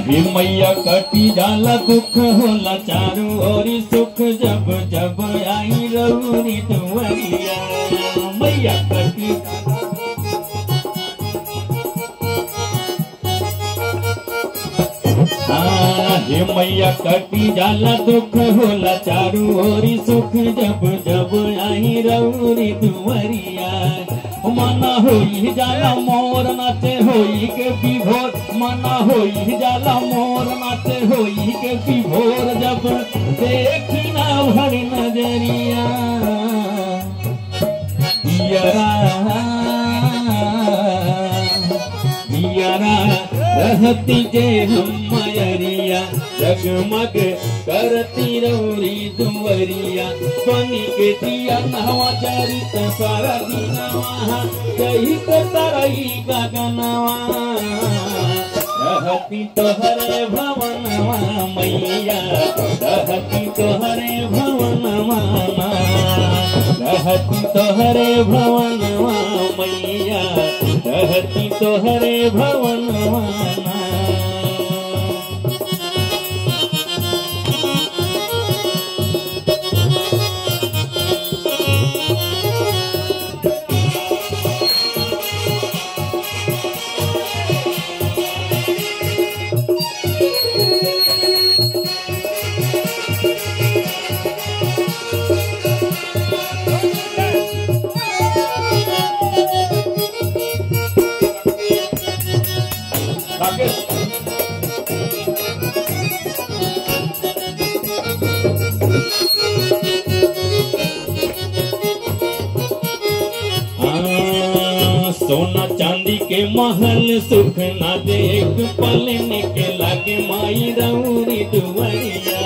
हे मैया कटी जाला दुख होला चारू ओरी सुख जब जब आई रउरी दुवरिया मैया कटी हे मैया कटी जाला दुख होला चारू ओरी सुख जब जब आई रउरी दुवरिया मना होई जाला मोर नाचे होई के विभोर मना होई जाला मोर नाचे होई के विभोर जब देखी ना भरी नजरिया यारा रहती जे हम मयरिया जगमग करती रउरी दुवरिया बनी के दिया नवा चरित सारा दिनवा कहित तरई गगनवा रहती तोहरे भवनवा मैया रहती तोहरे भवनवा रहती तोहरे भवनवा मैया रहती तोहरे भवनवा सोना चांदी के महल सुख ना देख पल के लागे माई रउरी दुवरिया